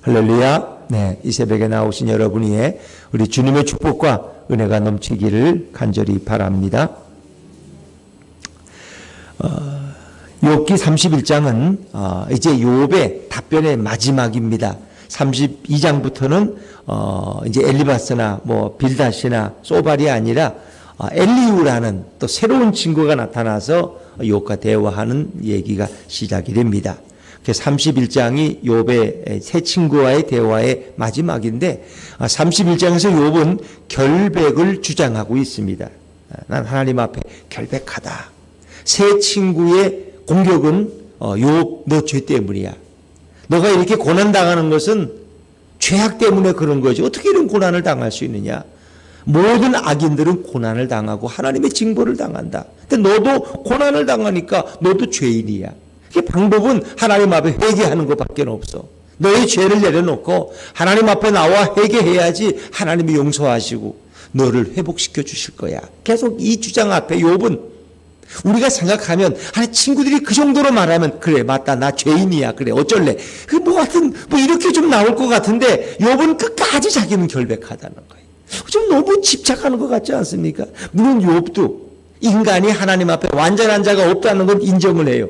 할렐루야. 네, 이 새벽에 나오신 여러분 위에 우리 주님의 축복과 은혜가 넘치기를 간절히 바랍니다. 욥기 31장은 이제 욥의 답변의 마지막입니다. 32장부터는 이제 엘리바스나 뭐 빌닷이나 소발이 아니라 엘리후라는 또 새로운 친구가 나타나서 욥과 대화하는 얘기가 시작이 됩니다. 31장이 욥의 새 친구와의 대화의 마지막인데 31장에서 욥은 결백을 주장하고 있습니다. 난 하나님 앞에 결백하다. 새 친구의 공격은 욥 너 죄 때문이야. 너가 이렇게 고난당하는 것은 죄악 때문에 그런 거지. 어떻게 이런 고난을 당할 수 있느냐. 모든 악인들은 고난을 당하고 하나님의 징벌을 당한다. 근데 너도 고난을 당하니까 너도 죄인이야. 그 방법은 하나님 앞에 회개하는 것밖에 없어. 너의 죄를 내려놓고 하나님 앞에 나와 회개해야지 하나님이 용서하시고 너를 회복시켜 주실 거야. 계속 이 주장 앞에 욥은 우리가 생각하면 아니 친구들이 그 정도로 말하면 그래 맞다 나 죄인이야 그래 어쩔래 그 뭐 같은 뭐 이렇게 좀 나올 것 같은데 욥은 끝까지 자기는 결백하다는 거예요. 좀 너무 집착하는 것 같지 않습니까? 물론 욥도 인간이 하나님 앞에 완전한 자가 없다는 건 인정을 해요.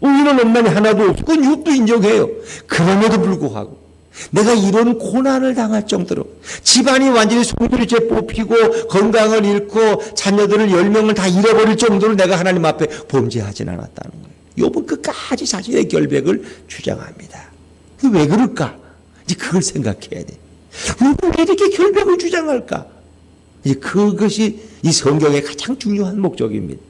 의인은 없나니 하나도 없고 그건 욥도 인정해요. 그럼에도 불구하고 내가 이런 고난을 당할 정도로 집안이 완전히 송두리째 뽑히고 건강을 잃고 자녀들을 10명을 다 잃어버릴 정도로 내가 하나님 앞에 범죄하진 않았다는 거예요. 욥은 끝까지 자신의 결백을 주장합니다. 왜 그럴까? 이제 그걸 생각해야 돼. 욥은 왜 이렇게 결백을 주장할까? 이제 그것이 이 성경의 가장 중요한 목적입니다.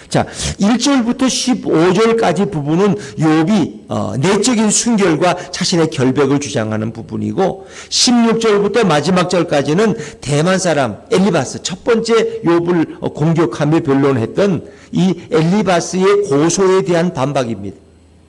자, 1절부터 15절까지 부분은 욥이 내적인 순결과 자신의 결백을 주장하는 부분이고 16절부터 마지막 절까지는 대만 사람 엘리바스 첫 번째 욥을 공격하며 변론했던 이 엘리바스의 고소에 대한 반박입니다.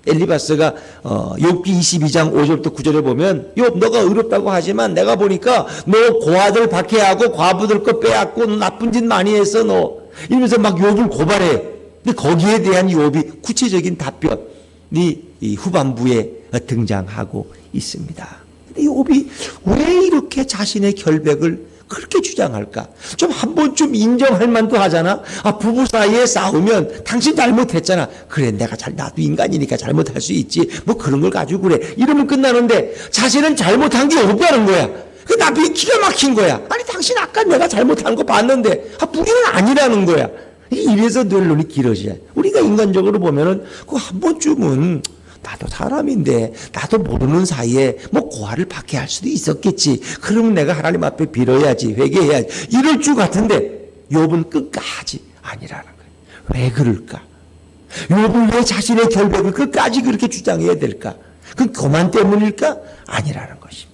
엘리바스가 욥기 22장 5절부터 9절에 보면 욥 너가 의롭다고 하지만 내가 보니까 너 고아들 박해하고 과부들 거 빼앗고 나쁜 짓 많이 했어 너 이러면서 막 욥을 고발해. 근데 거기에 대한 욥이 구체적인 답변이 이 후반부에 등장하고 있습니다. 근데 욥이 왜 이렇게 자신의 결백을 그렇게 주장할까? 좀 한 번쯤 인정할 만도 하잖아. 부부 사이에 싸우면 당신 잘못했잖아. 그래 나도 인간이니까 잘못할 수 있지. 뭐 그런 걸 가지고 그래. 이러면 끝나는데 자신은 잘못한 게 없다는 거야. 그 나중에 기가 막힌 거야. 아니 당신 아까 내가 잘못한 거 봤는데 우리는 아니라는 거야. 이래서 논론이 길어져요. 우리가 인간적으로 보면은 그 한 번쯤은 나도 사람인데 나도 모르는 사이에 뭐 고아를 박해할 수도 있었겠지. 그러면 내가 하나님 앞에 빌어야지 회개해야지 이럴 줄 같은데 욥은 끝까지 아니라는 거예요. 왜 그럴까? 욥은 왜 자신의 결백을 끝까지 그렇게 주장해야 될까? 그건 교만 때문일까? 아니라는 것입니다.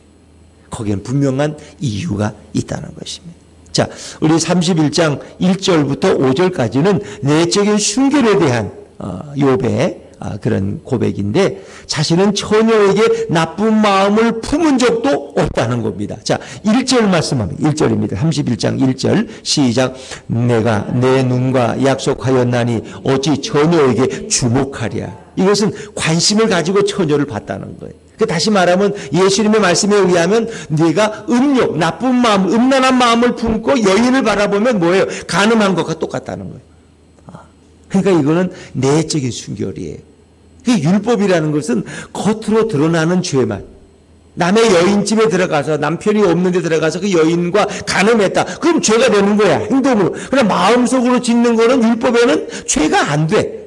거기에는 분명한 이유가 있다는 것입니다. 자, 우리 31장 1절부터 5절까지는 내적인 순결에 대한 욥의 그런 고백인데 자신은 처녀에게 나쁜 마음을 품은 적도 없다는 겁니다. 자, 1절 말씀합니다. 1절입니다. 31장 1절 시작. 내가 내 눈과 약속하였나니 어찌 처녀에게 주목하랴. 이것은 관심을 가지고 처녀를 봤다는 거예요. 다시 말하면 예수님의 말씀에 의하면 네가 음욕, 나쁜 마음, 음란한 마음을 품고 여인을 바라보면 뭐예요? 간음한 것과 똑같다는 거예요. 그러니까 이거는 내적인 순결이에요. 율법이라는 것은 겉으로 드러나는 죄만. 남의 여인집에 들어가서 남편이 없는 데 들어가서 그 여인과 간음했다. 그럼 죄가 되는 거야. 행동으로. 그러나 마음속으로 짓는 거는 율법에는 죄가 안 돼.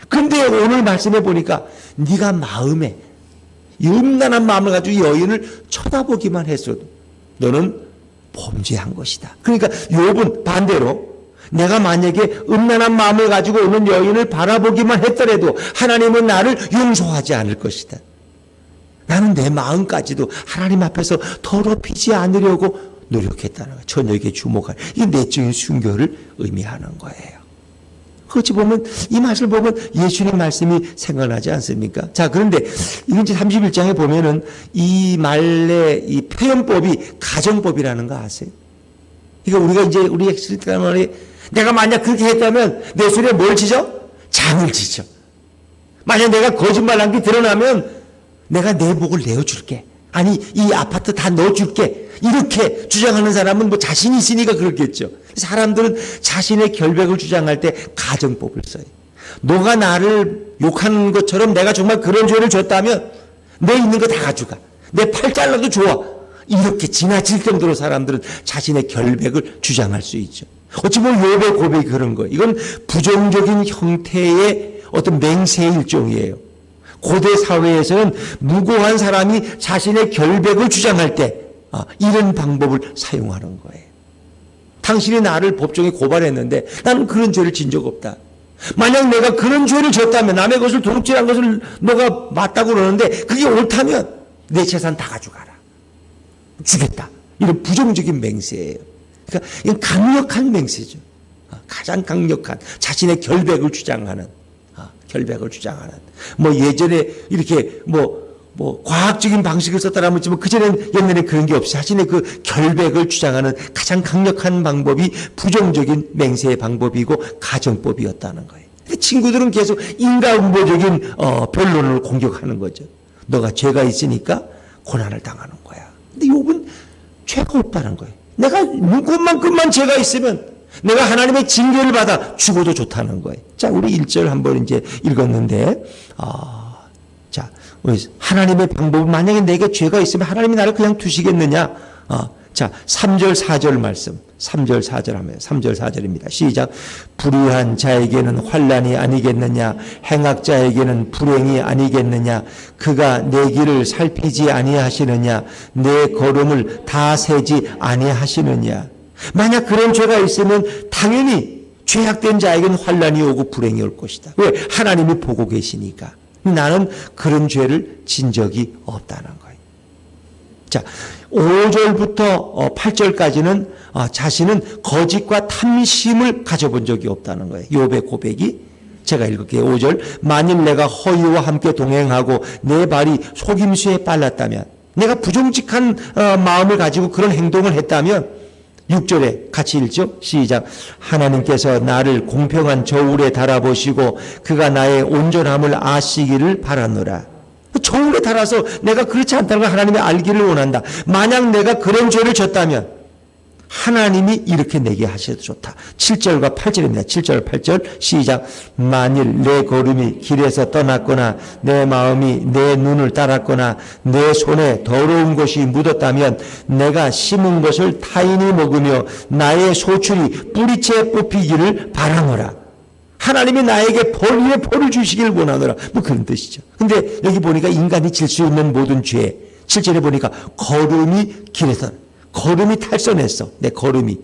그런데 오늘 말씀해 보니까 네가 마음에 이 음란한 마음을 가지고 여인을 쳐다보기만 했어도 너는 범죄한 것이다. 그러니까 욥은 반대로 내가 만약에 음란한 마음을 가지고 오는 여인을 바라보기만 했더라도 하나님은 나를 용서하지 않을 것이다. 나는 내 마음까지도 하나님 앞에서 더럽히지 않으려고 노력했다는 거예요. 처녀에게 주목할. 이게 내적인 순결을 의미하는 거예요. 어찌 보면 이 말을 보면 예수님 말씀이 생각나지 않습니까? 자, 그런데 이건 이제 31장에 보면은 이 말의 이 표현법이 가정법이라는 거 아세요? 그러니까 우리가 이제 우리 엑스리트가 말이 내가 만약 그렇게 했다면 내 소리에 뭘 지죠? 장을 지죠. 만약 내가 거짓말한 게 드러나면 내가 내 목을 내어줄게. 아니 이 아파트 다 넣어줄게 이렇게 주장하는 사람은 뭐 자신이 있으니까 그렇겠죠. 사람들은 자신의 결백을 주장할 때 가정법을 써요. 너가 나를 욕하는 것처럼 내가 정말 그런 죄를 졌다면 내 있는 거 다 가져가. 내 팔 잘라도 좋아. 이렇게 지나칠 정도로 사람들은 자신의 결백을 주장할 수 있죠. 어찌 보면 욥의 고백이 그런 거예요. 이건 부정적인 형태의 어떤 맹세의 일종이에요. 고대 사회에서는 무고한 사람이 자신의 결백을 주장할 때 이런 방법을 사용하는 거예요. 당신이 나를 법정에 고발했는데 나는 그런 죄를 진 적 없다. 만약 내가 그런 죄를 졌다면 남의 것을 도둑질한 것을 너가 맞다고 그러는데 그게 옳다면 내 재산 다 가져가라. 주겠다. 이런 부정적인 맹세예요. 그러니까 이건 강력한 맹세죠. 가장 강력한 자신의 결백을 주장하는 뭐 예전에 이렇게 뭐 과학적인 방식을 썼다라면 그전엔 옛날에 그런 게 없이 자신의 그 결백을 주장하는 가장 강력한 방법이 부정적인 맹세의 방법이고 가정법이었다는 거예요. 친구들은 계속 인과응보적인 변론을 공격하는 거죠. 너가 죄가 있으니까 고난을 당하는 거야. 근데 욥은 죄가 없다는 거예요. 내가 눈꽃만큼만 죄가 있으면 내가 하나님의 징계를 받아 죽어도 좋다는 거예요. 자, 우리 1절 한번 이제 읽었는데, 자, 하나님의 방법은 만약에 내게 죄가 있으면 하나님이 나를 그냥 두시겠느냐? 자, 3절, 4절 말씀. 3절, 4절 하면 3절, 4절입니다. 시작. 불의한 자에게는 환난이 아니겠느냐? 행악자에게는 불행이 아니겠느냐? 그가 내 길을 살피지 아니하시느냐? 내 걸음을 다 세지 아니하시느냐? 만약 그런 죄가 있으면 당연히 죄악된 자에게는 환난이 오고 불행이 올 것이다. 왜? 하나님이 보고 계시니까. 나는 그런 죄를 진 적이 없다는 거예요. 자, 5절부터 8절까지는 자신은 거짓과 탐심을 가져본 적이 없다는 거예요. 욥의 고백이. 제가 읽을게요. 5절. 만일 내가 허위와 함께 동행하고 내 발이 속임수에 빨랐다면, 내가 부정직한 마음을 가지고 그런 행동을 했다면, 6절에 같이 읽죠. 시작. 하나님께서 나를 공평한 저울에 달아보시고 그가 나의 온전함을 아시기를 바라노라. 저울에 달아서 내가 그렇지 않다는 걸 하나님이 알기를 원한다. 만약 내가 그런 죄를 졌다면 하나님이 이렇게 내게 하셔도 좋다. 7절과 8절입니다. 7절, 8절 시작. 만일 내 걸음이 길에서 떠났거나 내 마음이 내 눈을 따랐거나 내 손에 더러운 것이 묻었다면 내가 심은 것을 타인이 먹으며 나의 소출이 뿌리채 뽑히기를 바라노라. 하나님이 나에게 벌을 주시길 원하노라. 뭐 그런 뜻이죠. 근데 여기 보니까 인간이 질 수 있는 모든 죄. 7절에 보니까 걸음이 길에서 걸음이 탈선했어. 내 걸음이.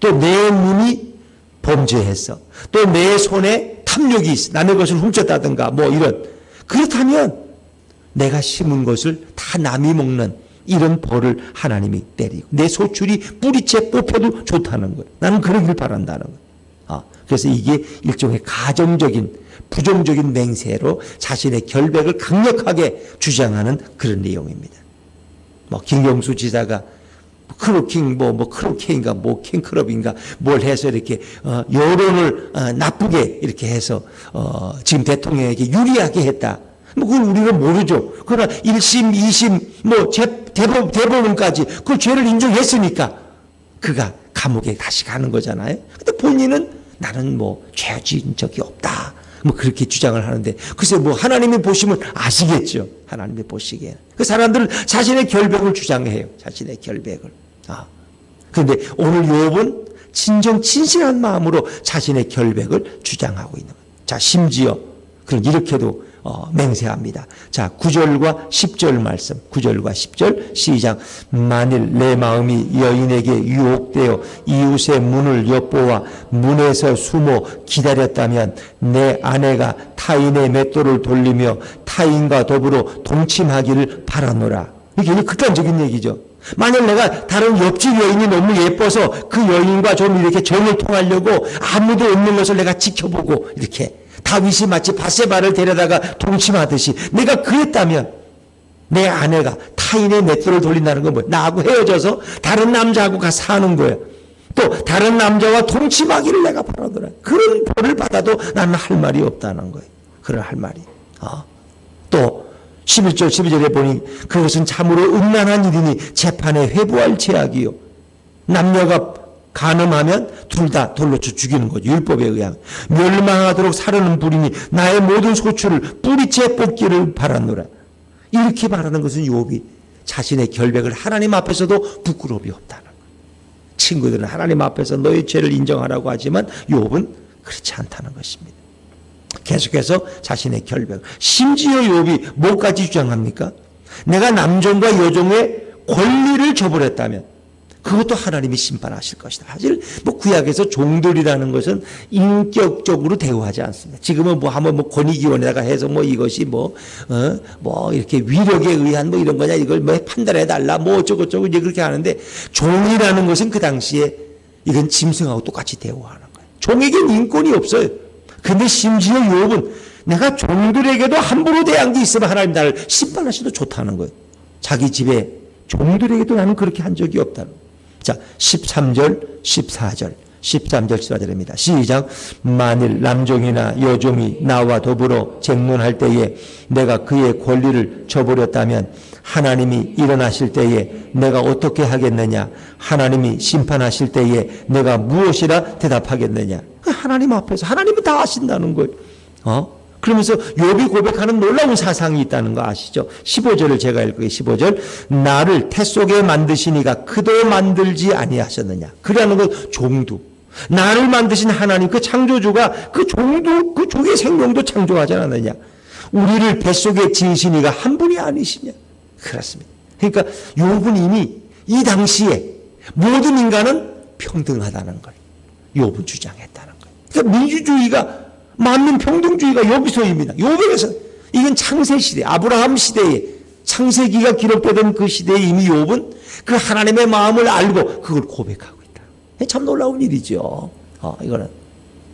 또 내 눈이 범죄했어. 또 내 손에 탐욕이 있어. 남의 것을 훔쳤다든가 뭐 이런. 그렇다면 내가 심은 것을 다 남이 먹는 이런 벌을 하나님이 때리고 내 소출이 뿌리채 뽑혀도 좋다는 거예요. 나는 그러길 바란다는 거예요. 그래서 이게 일종의 가정적인 부정적인 맹세로 자신의 결백을 강력하게 주장하는 그런 내용입니다. 뭐 김경수 지사가 크로킹 크로케인가 킹클럽인가 뭘 해서 이렇게 여론을 나쁘게 이렇게 해서 지금 대통령에게 유리하게 했다. 뭐 그걸 우리가 모르죠. 그러나 1심, 2심 뭐 대법원까지 그 죄를 인정했으니까 그가 감옥에 다시 가는 거잖아요. 근데 본인은 나는 뭐 죄 지은 적이 없다. 뭐 그렇게 주장을 하는데 글쎄 뭐 하나님이 보시면 아시겠죠. 하나님이 보시기에는. 그 사람들은 자신의 결백을 주장해요. 자신의 결백을. 그런데 오늘 욥은 진정 진실한 마음으로 자신의 결백을 주장하고 있는 거예요. 자, 심지어 그런 이렇게도 맹세합니다. 자, 9절과 10절 말씀. 9절과 10절 시작. 만일 내 마음이 여인에게 유혹되어 이웃의 문을 엿보아 문에서 숨어 기다렸다면 내 아내가 타인의 맷돌을 돌리며 타인과 더불어 동침하기를 바라노라. 이게 극단적인 얘기죠. 만약 내가 다른 옆집 여인이 너무 예뻐서 그 여인과 좀 이렇게 정을 통하려고 아무도 없는 것을 내가 지켜보고 이렇게 다윗이 마치 바세바를 데려다가 동침하듯이 내가 그랬다면 내 아내가 타인의 맷돌을 돌린다는 건 뭐야? 나하고 헤어져서 다른 남자하고 가서 사는 거예요. 또 다른 남자와 동침하기를 내가 바라더라. 그런 벌을 받아도 나는 할 말이 없다는 거예요. 그럴 할 말이. 또 11절 12절에 보니 그것은 참으로 음란한 일이니 재판에 회부할 죄악이요. 남녀가 간음하면 둘 다 돌로 쳐 죽이는 거죠. 율법에 의하면. 멸망하도록 사르는 불이니 나의 모든 소출을 뿌리째 뽑기를 바라노라. 이렇게 말하는 것은 욥이 자신의 결백을 하나님 앞에서도 부끄러움이 없다는 거예요. 친구들은 하나님 앞에서 너의 죄를 인정하라고 하지만 욥은 그렇지 않다는 것입니다. 계속해서 자신의 결백. 심지어 욥이 뭐까지 주장합니까? 내가 남종과 여종의 권리를 저버렸다면 그것도 하나님이 심판하실 것이다. 사실 뭐 구약에서 종들이라는 것은 인격적으로 대우하지 않습니다. 지금은 뭐 한번 뭐 권익위원회다가 해서 뭐 이것이 뭐 이렇게 위력에 의한 뭐 이런 거냐 이걸 뭐 판단해 달라 뭐 어쩌고저쩌고 이제 그렇게 하는데 종이라는 것은 그 당시에 이건 짐승하고 똑같이 대우하는 거예요. 종에겐 인권이 없어요. 근데 심지어 욥은 내가 종들에게도 함부로 대한 게 있으면 하나님 나를 심판하셔도 좋다는 거예요. 자기 집에 종들에게도 나는 그렇게 한 적이 없다는 거예요. 자, 13절, 14절, 13절, 14절입니다. 시작. 만일 남종이나 여종이 나와 더불어 쟁론할 때에 내가 그의 권리를 저버렸다면 하나님이 일어나실 때에 내가 어떻게 하겠느냐? 하나님이 심판하실 때에 내가 무엇이라 대답하겠느냐? 하나님 앞에서 하나님은 다 아신다는 거예요. 그러면서 욥이 고백하는 놀라운 사상이 있다는 거 아시죠? 15절을 제가 읽을게요. 15절. 나를 태 속에 만드시니가 그도 만들지 아니하셨느냐? 그라는 건 종도. 나를 만드신 하나님 그 창조주가 그 종도 그 종의 생명도 창조하지 않았느냐? 우리를 뱃속에 지으시니가 한 분이 아니시냐? 그렇습니다. 그러니까 욥은 이미 이 당시에 모든 인간은 평등하다는 걸 욥은 주장했다는 거예요. 그러니까 민주주의가 만민 평등주의가 여기서입니다. 욥에서 이건 창세 시대, 아브라함 시대에 창세기가 기록되던 그 시대에 이미 욥은 그 하나님의 마음을 알고 그걸 고백하고 있다. 참 놀라운 일이죠. 이거는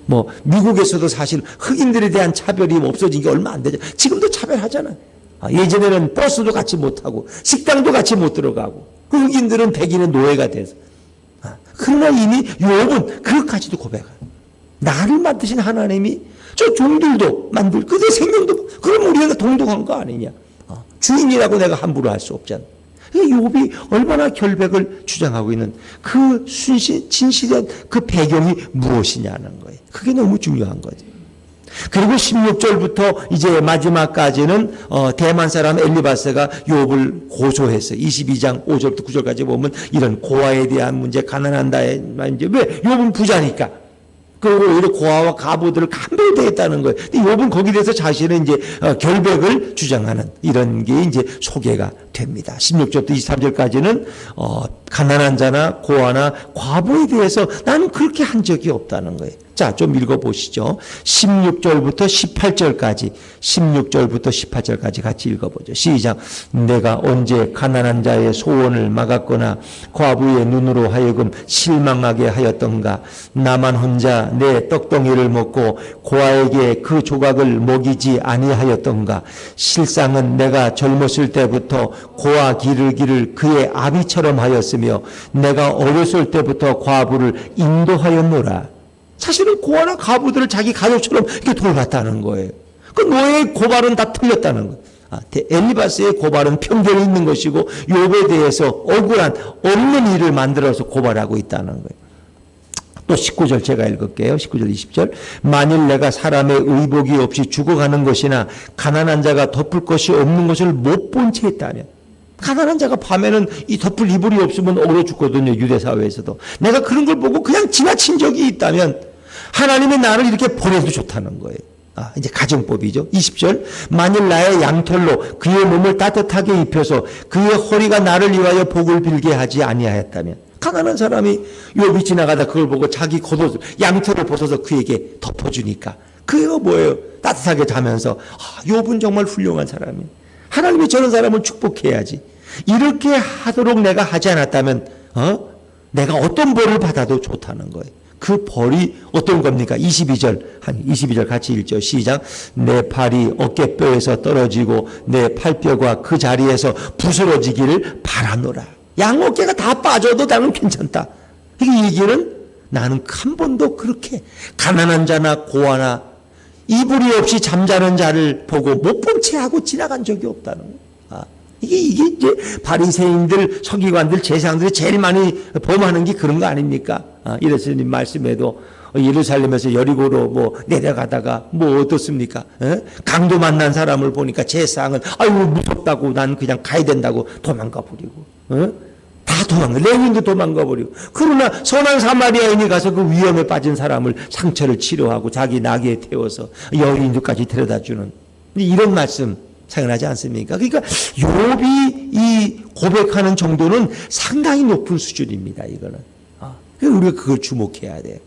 뭐 미국에서도 사실 흑인들에 대한 차별이 없어진 게 얼마 안 되죠. 지금도 차별하잖아요. 예전에는 버스도 같이 못 타고 식당도 같이 못 들어가고 그 흑인들은 백인의 노예가 돼서. 그러나 이미 욥은 그것까지도 고백해요. 나를 만드신 하나님이 저 종들도 그들 생명도 그럼 우리가 동등한 거 아니냐? 주인이라고 내가 함부로 할 수 없잖아. 욥이 얼마나 결백을 주장하고 있는 그 진실한 그 배경이 무엇이냐는 거예요. 그게 너무 중요한 거죠. 그리고 16절부터 이제 마지막까지는 대만 사람 엘리바스가 욥을 고소해서 22장 5절부터 9절까지 보면 이런 고아에 대한 문제, 가난한다의 문제. 왜? 욥은 부자니까. 그리고 오히려 고아와 가부들을 간별대했다는 거예요. 근데 욥은 거기에 대해서 자신의 이제 결백을 주장하는 이런 게 이제 소개가 됩니다. 16절부터 23절까지는 가난한 자나 고아나 과부에 대해서 나는 그렇게 한 적이 없다는 거예요. 자, 좀 읽어보시죠. 16절부터 18절까지, 16절부터 18절까지 같이 읽어보죠. 시작. 내가 언제 가난한 자의 소원을 막았거나 과부의 눈으로 하여금 실망하게 하였던가. 나만 혼자 내 떡덩이를 먹고 고아에게 그 조각을 먹이지 아니하였던가. 실상은 내가 젊었을 때부터 고아 기르기를 그의 아비처럼 하였으며 내가 어렸을 때부터 과부를 인도하였노라. 사실은 고아나 가부들을 자기 가족처럼 이렇게 돌봤다는 거예요. 그 너의 고발은 다 틀렸다는 거예요. 엘리바스의 고발은 편견이 있는 것이고 욥에 대해서 억울한 없는 일을 만들어서 고발하고 있다는 거예요. 또 19절 제가 읽을게요. 19절 20절. 만일 내가 사람의 의복이 없이 죽어가는 것이나 가난한 자가 덮을 것이 없는 것을 못 본 채 했다면, 가난한 자가 밤에는 이 덮을 이불이 없으면 얼어 죽거든요. 유대 사회에서도. 내가 그런 걸 보고 그냥 지나친 적이 있다면 하나님이 나를 이렇게 보내도 좋다는 거예요. 이제 가정법이죠. 20절. 만일 나의 양털로 그의 몸을 따뜻하게 입혀서 그의 허리가 나를 위하여 복을 빌게 하지 아니하였다면. 가난한 사람이 욥이 지나가다 그걸 보고 자기 겉옷 양털을 벗어서 그에게 덮어주니까 그거 뭐예요? 따뜻하게 자면서 욥은 정말 훌륭한 사람이에요. 하나님이 저런 사람을 축복해야지. 이렇게 하도록 내가 하지 않았다면 내가 어떤 벌을 받아도 좋다는 거예요. 그 벌이 어떤 겁니까? 22절 같이 읽죠. 시작. 내 팔이 어깨뼈에서 떨어지고 내 팔뼈가 그 자리에서 부스러지기를 바라노라. 양 어깨가 다 빠져도 나는 괜찮다. 이 얘기는 나는 한 번도 그렇게 가난한 자나 고아나 이불이 없이 잠자는 자를 보고 못 본 채 하고 지나간 적이 없다는 거예요. 이게 이제 바리새인들, 서기관들, 제사장들이 제일 많이 범하는 게 그런 거 아닙니까? 예수님 말씀에도 예루살렘에서 여리고로 뭐 내려가다가 뭐 어떻습니까? 강도 만난 사람을 보니까 제사장은 아유 무섭다고 난 그냥 가야 된다고 도망가 버리고, 다 도망가. 레위인도 도망가 버리고. 그러나 선한 사마리아인이 가서 그 위험에 빠진 사람을 상처를 치료하고 자기 나귀에 태워서 여인들까지 데려다주는 이런 말씀 생각나지 않습니까? 그러니까 욥이 이 고백하는 정도는 상당히 높은 수준입니다. 이거는. 우리가 그걸 주목해야 돼요.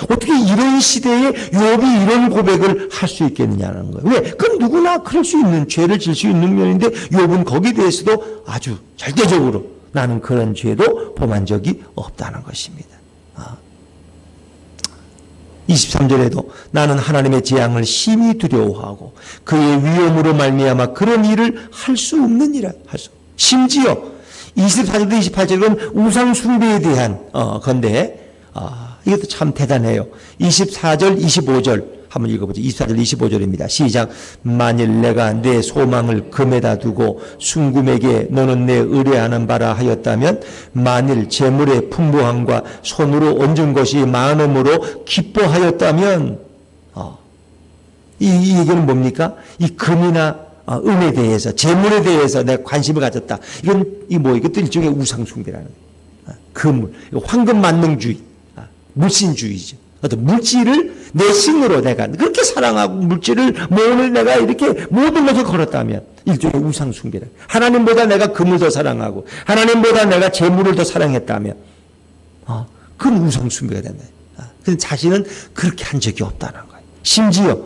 어떻게 이런 시대에 욥이 이런 고백을 할 수 있겠느냐는 거예요. 왜? 그건 누구나 그럴 수 있는, 죄를 질 수 있는 면인데 욥은 거기에 대해서도 아주 절대적으로 나는 그런 죄도 범한 적이 없다는 것입니다. 23절에도 나는 하나님의 재앙을 심히 두려워하고 그의 위험으로 말미암아 그런 일을 할 수 없느니라. 심지어 24절부터 28절은 우상 숭배에 대한 건데 이것도 참 대단해요. 24절, 25절 한번 읽어보죠. 24절, 25절입니다. 시작. 만일 내가 내 소망을 금에다 두고 순금에게 너는 내 의뢰하는 바라 하였다면 만일 재물의 풍부함과 손으로 얹은 것이 많음으로 기뻐하였다면 이 얘기는 뭡니까? 이 금이나 은에 대해서, 재물에 대해서 내가 관심을 가졌다. 이것도 일종의 우상숭배라는 거예요. 금을, 황금 만능주의, 물신주의죠. 어떤 물질을 내 신으로 내가 그렇게 사랑하고 물질을 모으는 내가 이렇게 모든 것을 걸었다면 일종의 우상숭배다. 하나님보다 내가 금을 더 사랑하고 하나님보다 내가 재물을 더 사랑했다면 그건 우상숭배가 된다. 근데 자신은 그렇게 한 적이 없다는 거예요. 심지어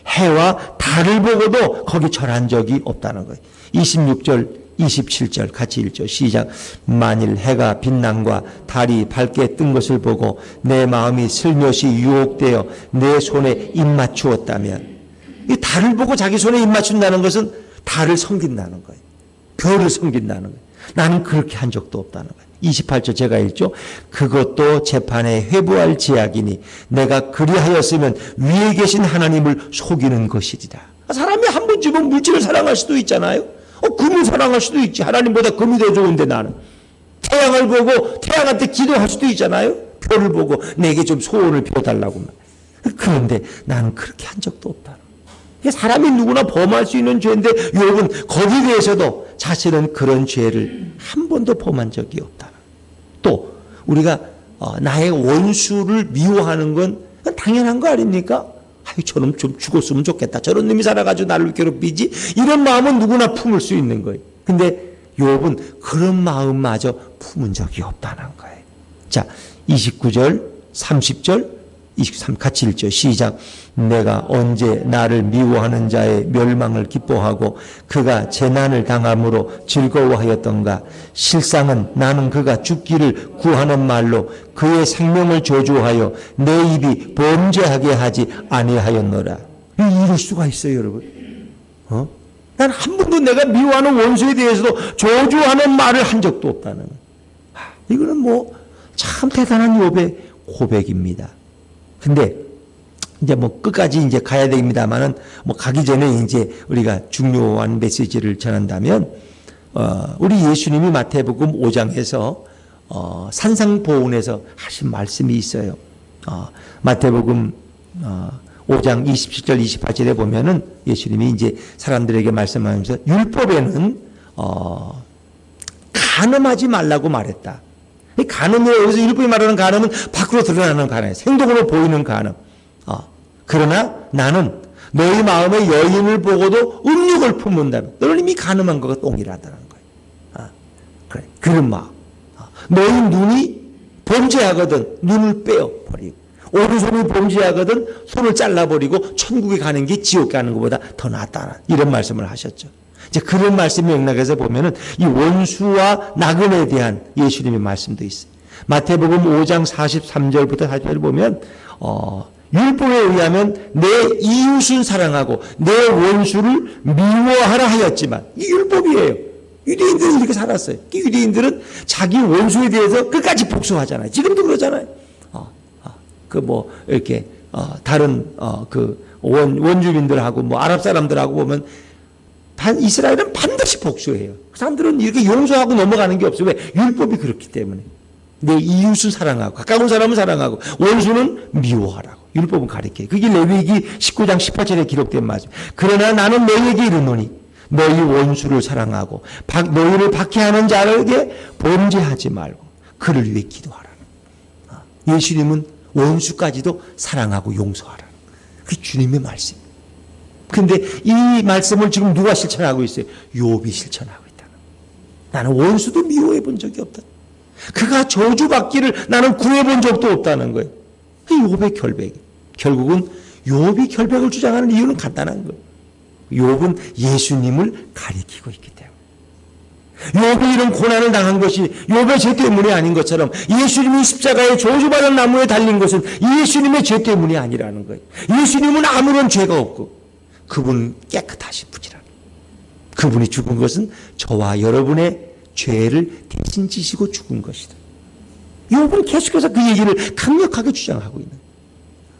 해와 달을 보고도 거기 절한 적이 없다는 거예요. 26절 27절 같이 읽죠. 시작. 만일 해가 빛남과 달이 밝게 뜬 것을 보고 내 마음이 슬며시 유혹되어 내 손에 입 맞추었다면, 이 달을 보고 자기 손에 입 맞춘다는 것은 달을 섬긴다는 거예요. 별을 섬긴다는 거예요. 나는 그렇게 한 적도 없다는 거예요. 28절 제가 읽죠. 그것도 재판에 회부할 제약이니 내가 그리하였으면 위에 계신 하나님을 속이는 것이리라. 사람이 한 번쯤은 물질을 사랑할 수도 있잖아요. 금을 사랑할 수도 있지. 하나님보다 금이 더 좋은데 나는. 태양을 보고 태양한테 기도할 수도 있잖아요. 별을 보고 내게 좀 소원을 빌어달라고. 그런데 나는 그렇게 한 적도 없다는 거예요. 사람이 누구나 범할 수 있는 죄인데 욥은 거기에 대해서도 자신은 그런 죄를 한 번도 범한 적이 없다는 거예요. 또 우리가 나의 원수를 미워하는 건 당연한 거 아닙니까? 저놈 좀 죽었으면 좋겠다. 저런 놈이 살아가지고 나를 괴롭히지. 이런 마음은 누구나 품을 수 있는 거예요. 근데 욥은 그런 마음마저 품은 적이 없다는 거예요. 자, 29절, 30절, 23 같이 읽죠. 시작. 내가 언제 나를 미워하는 자의 멸망을 기뻐하고 그가 재난을 당함으로 즐거워하였던가. 실상은 나는 그가 죽기를 구하는 말로 그의 생명을 저주하여 내 입이 범죄하게 하지 아니하였노라. 이럴 수가 있어요, 여러분. 난 한 번도 내가 미워하는 원수에 대해서도 저주하는 말을 한 적도 없다는 거예요. 이거는 뭐 참 대단한 욥의 고백입니다. 근데 이제 뭐 끝까지 이제 가야 됩니다만은 뭐 가기 전에 이제 우리가 중요한 메시지를 전한다면 우리 예수님이 마태복음 5장에서 산상보훈에서 하신 말씀이 있어요. 마태복음 5장 27절 28절에 보면은 예수님이 이제 사람들에게 말씀하면서 율법에는 간음하지 말라고 말했다. 이 간음이에요. 여기서 율법이 말하는 간음은 밖으로 드러나는 간음이에요. 행동으로 보이는 간음. 그러나 나는 너희 마음의 여인을 보고도 음욕을 품는다면 너는 이미 간음한 것과 동일하다는 거예요. 그래, 그런 마음. 너희 눈이 범죄하거든 눈을 빼어버리고 오른손이 범죄하거든 손을 잘라버리고 천국에 가는 게 지옥에 가는 것보다 더 낫다는 이런 말씀을 하셨죠. 이제 그런 말씀 맥락에서 보면은 이 원수와 나그네에 대한 예수님의 말씀도 있어요. 마태복음 5장 43절부터 40절 보면 율법에 의하면 내 이웃을 사랑하고 내 원수를 미워하라 하였지만 이 율법이에요. 유대인들은 이렇게 살았어요. 유대인들은 자기 원수에 대해서 끝까지 복수하잖아요. 지금도 그러잖아요. 이렇게 다른 원주민들하고 뭐 아랍 사람들하고 보면 이스라엘은 반드시 복수해요. 그 사람들은 이렇게 용서하고 넘어가는 게 없어요. 왜? 율법이 그렇기 때문에. 내 이웃을 사랑하고 가까운 사람은 사랑하고 원수는 미워하라고. 율법은 가르쳐요. 그게 레위기 19장 18절에 기록된 말씀. 그러나 나는 너희에게 이르노니 너희 원수를 사랑하고 너희를 박해하는 자에게 범죄하지 말고 그를 위해 기도하라. 예수님은 원수까지도 사랑하고 용서하라. 그게 주님의 말씀. 그런데 이 말씀을 지금 누가 실천하고 있어요? 욥이 실천하고 있다. 나는 원수도 미워해 본 적이 없다. 그가 저주받기를 나는 구해본 적도 없다는 거예요. 욥의 결백. 결국은 욥이 결백을 주장하는 이유는 간단한 거예요. 욥은 예수님을 가리키고 있기 때문에. 욥이 이런 고난을 당한 것이 욥의 죄 때문이 아닌 것처럼 예수님이 십자가에 저주받은 나무에 달린 것은 예수님의 죄 때문이 아니라는 거예요. 예수님은 아무런 죄가 없고 그분은 깨끗하신 분이라. 그분이 죽은 것은 저와 여러분의 죄를 대신 지시고 죽은 것이다. 욥은 계속해서 그 얘기를 강력하게 주장하고 있는.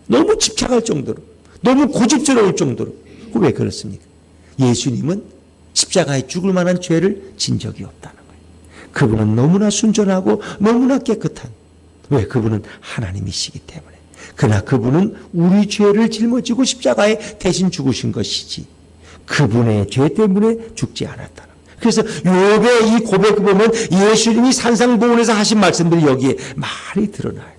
너무 집착할 정도로, 너무 고집스러울 정도로. 왜 그렇습니까? 예수님은 십자가에 죽을 만한 죄를 진 적이 없다는 거예요. 그분은 너무나 순전하고 너무나 깨끗한. 왜? 그분은 하나님이시기 때문에. 그러나 그분은 우리 죄를 짊어지고 십자가에 대신 죽으신 것이지 그분의 죄 때문에 죽지 않았다는 거예요. 그래서 욥의 이 고백을 보면 예수님이 산상보훈에서 하신 말씀들이 여기에 많이 드러나요.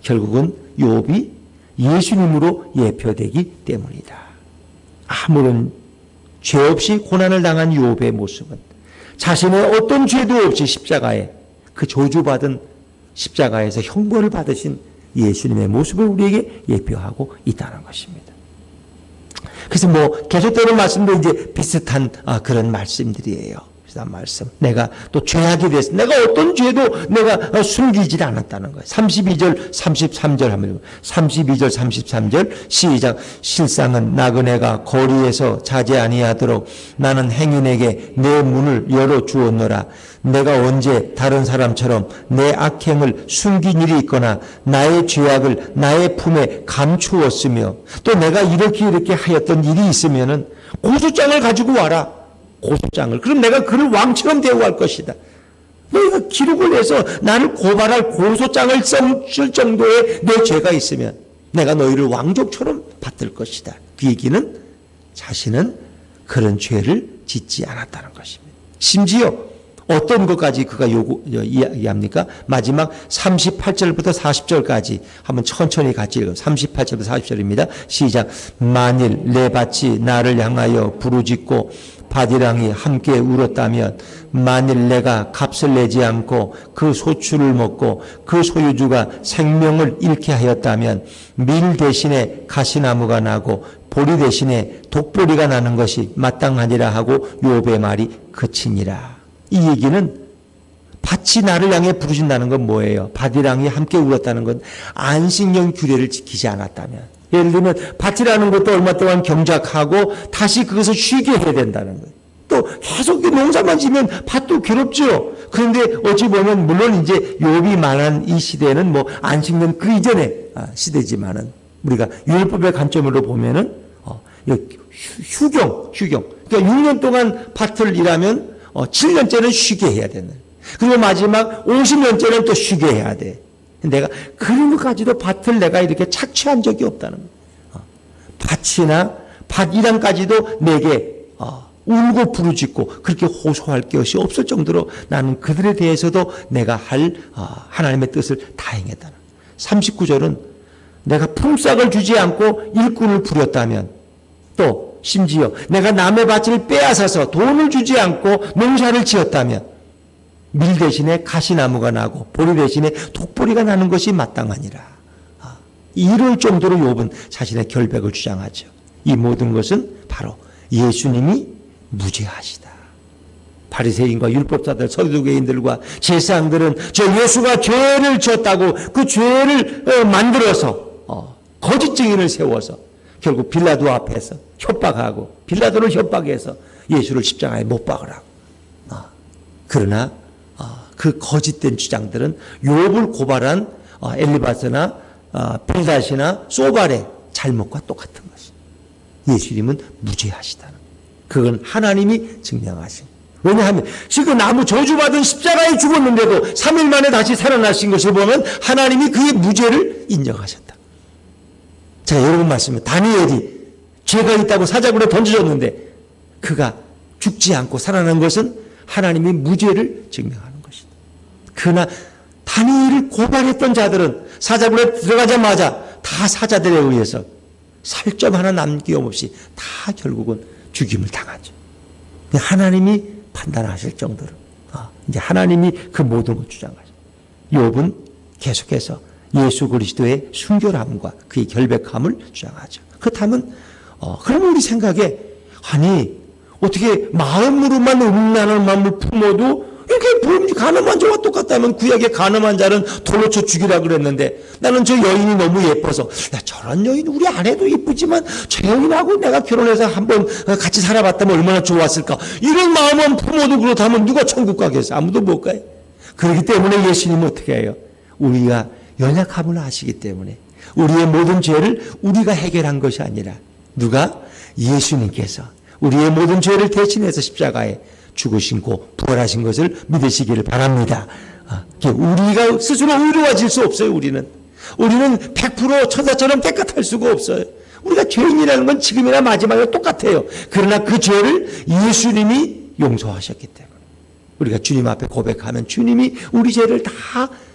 결국은 욥이 예수님으로 예표되기 때문이다. 아무런 죄 없이 고난을 당한 욥의 모습은 자신의 어떤 죄도 없이 십자가에 그 저주받은 십자가에서 형벌을 받으신 예수님의 모습을 우리에게 예표하고 있다는 것입니다. 그래서 뭐 계속되는 말씀도 이제 비슷한 그런 말씀들이에요. 비슷한 말씀. 내가 또 죄악이 됐어. 내가 어떤 죄도 내가 숨기지 않았다는 거예요. 32절, 33절 하면 32절, 33절 시작. 실상은 나그네가 거리에서 자제 아니하도록 나는 행인에게 내 문을 열어 주었노라. 내가 언제 다른 사람처럼 내 악행을 숨긴 일이 있거나 나의 죄악을 나의 품에 감추었으며 또 내가 이렇게 하였던 일이 있으면은 고소장을 가지고 와라. 고소장을. 그럼 내가 그를 왕처럼 대우할 것이다. 너희가 기록을 해서 나를 고발할 고소장을 쓸 정도의 내 죄가 있으면 내가 너희를 왕족처럼 받들 것이다. 그 얘기는 자신은 그런 죄를 짓지 않았다는 것입니다. 심지어 어떤 것까지 그가 이야기합니까? 마지막 38절부터 40절까지 한번 천천히 같이 읽어요. 38절부터 40절입니다. 시작. 만일 내 밭이 나를 향하여 부르짖고 밭이랑이 함께 울었다면 만일 내가 값을 내지 않고 그 소출을 먹고 그 소유주가 생명을 잃게 하였다면 밀 대신에 가시나무가 나고 보리 대신에 독보리가 나는 것이 마땅하니라 하고 욥의 말이 그치니라. 이 얘기는 밭이 나를 향해 부르신다는 건 뭐예요? 밭이랑이 함께 울었다는 건 안식년 규례를 지키지 않았다면, 예를 들면 밭이라는 것도 얼마 동안 경작하고 다시 그것을 쉬게 해야 된다는 거예요. 또 계속 농사만 지면 밭도 괴롭죠. 그런데 어찌 보면 물론 이제 욥이 말한 이 시대는 뭐 안식년 그 이전의 시대지만은 우리가 율법의 관점으로 보면은 휴경. 그러니까 6년 동안 밭을 일하면 7년째는 쉬게 해야 되는. 그리고 마지막 50년째는 또 쉬게 해야 돼. 내가 그런 것까지도 밭을 내가 이렇게 착취한 적이 없다는 거예요. 밭이나 밭 일함까지도 내게 울고 부르짖고 그렇게 호소할 것이 없을 정도로 나는 그들에 대해서도 내가 할 하나님의 뜻을 다 행했다는. 39절은 내가 품삯을 주지 않고 일꾼을 부렸다면, 또 심지어 내가 남의 밭을 빼앗아서 돈을 주지 않고 농사를 지었다면 밀 대신에 가시나무가 나고 보리 대신에 독보리가 나는 것이 마땅하니라. 이럴 정도로 욥은 자신의 결백을 주장하죠. 이 모든 것은 바로 예수님이 무죄하시다. 바리새인과 율법자들, 서두개인들과 제사장들은 저 예수가 죄를 졌다고 그 죄를 만들어서 거짓 증인을 세워서 결국 빌라도 앞에서 협박하고 빌라도를 협박해서 예수를 십자가에 못 박으라고. 그러나 그 거짓된 주장들은 욥을 고발한 엘리바스나 빌닷이나 소발의 잘못과 똑같은 것이. 예수님은 무죄하시다는. 그건 하나님이 증명하신. 왜냐하면 지금 나무 저주받은 십자가에 죽었는데도 3일 만에 다시 살아나신 것을 보면 하나님이 그의 무죄를 인정하셨다. 자, 여러분 말씀은 다니엘이 죄가 있다고 사자굴에 던져졌는데 그가 죽지 않고 살아난 것은 하나님의 무죄를 증명하는 것이다. 그러나 다니엘을 고발했던 자들은 사자굴에 들어가자마자 다 사자들에 의해서 살점 하나 남김없이 다 결국은 죽임을 당하죠. 하나님이 판단하실 정도로 이제 하나님이 그 모든 걸 주장하죠. 욥은 계속해서 예수 그리스도의 순결함과 그의 결백함을 주장하죠. 그렇다면 그러면 우리 생각에 아니 어떻게 마음으로만 음란한 마음을 품어도 이렇게 가늠한 자와 똑같다면 구약의 가늠한 자는 돌로 쳐 죽이라 그랬는데 나는 저 여인이 너무 예뻐서 야 저런 여인 우리 아내도 예쁘지만 저 여인하고 내가 결혼해서 한번 같이 살아봤다면 얼마나 좋았을까 이런 마음만 품어도 그렇다면 누가 천국 가겠어? 아무도 못 가요. 그렇기 때문에 예수님은 어떻게 해요? 우리가 연약함을 아시기 때문에 우리의 모든 죄를 우리가 해결한 것이 아니라 누가? 예수님께서 우리의 모든 죄를 대신해서 십자가에 죽으시고 부활하신 것을 믿으시기를 바랍니다. 우리가 스스로 의로워질 수 없어요. 우리는 100% 천사처럼 깨끗할 수가 없어요. 우리가 죄인이라는 건 지금이나 마지막에 똑같아요. 그러나 그 죄를 예수님이 용서하셨기 때문에 우리가 주님 앞에 고백하면 주님이 우리 죄를 다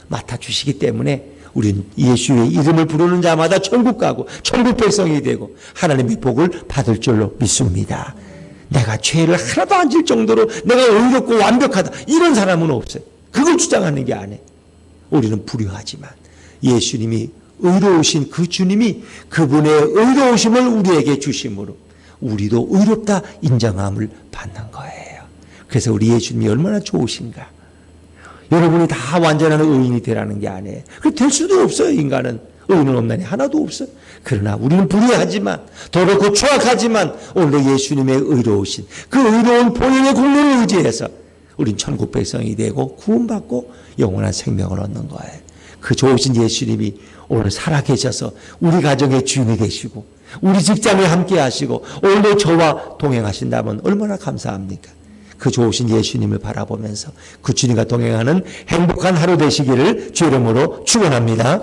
맡아주시기 때문에 우린 예수의 이름을 부르는 자마다 천국 가고 천국 백성이 되고 하나님의 복을 받을 줄로 믿습니다. 내가 죄를 하나도 안 질 정도로 내가 의롭고 완벽하다 이런 사람은 없어요. 그걸 주장하는 게 아니에요. 우리는 불효하지만 예수님이 의로우신 그 주님이 그분의 의로우심을 우리에게 주심으로 우리도 의롭다 인정함을 받는 거예요. 그래서 우리 예수님이 얼마나 좋으신가. 여러분이 다 완전한 의인이 되라는 게 아니에요. 될 수도 없어요. 인간은 의인은 없나니 하나도 없어요. 그러나 우리는 불의하지만 더럽고 추악하지만 오늘 예수님의 의로우신 그 의로운 본인의 공로를 의지해서 우린 천국 백성이 되고 구원받고 영원한 생명을 얻는 거예요. 그 좋으신 예수님이 오늘 살아계셔서 우리 가정의 주인이 되시고 우리 직장에 함께 하시고 오늘도 저와 동행하신다면 얼마나 감사합니까? 그 좋으신 예수님을 바라보면서 그 주님과 동행하는 행복한 하루 되시기를 주의 이름으로 축원합니다.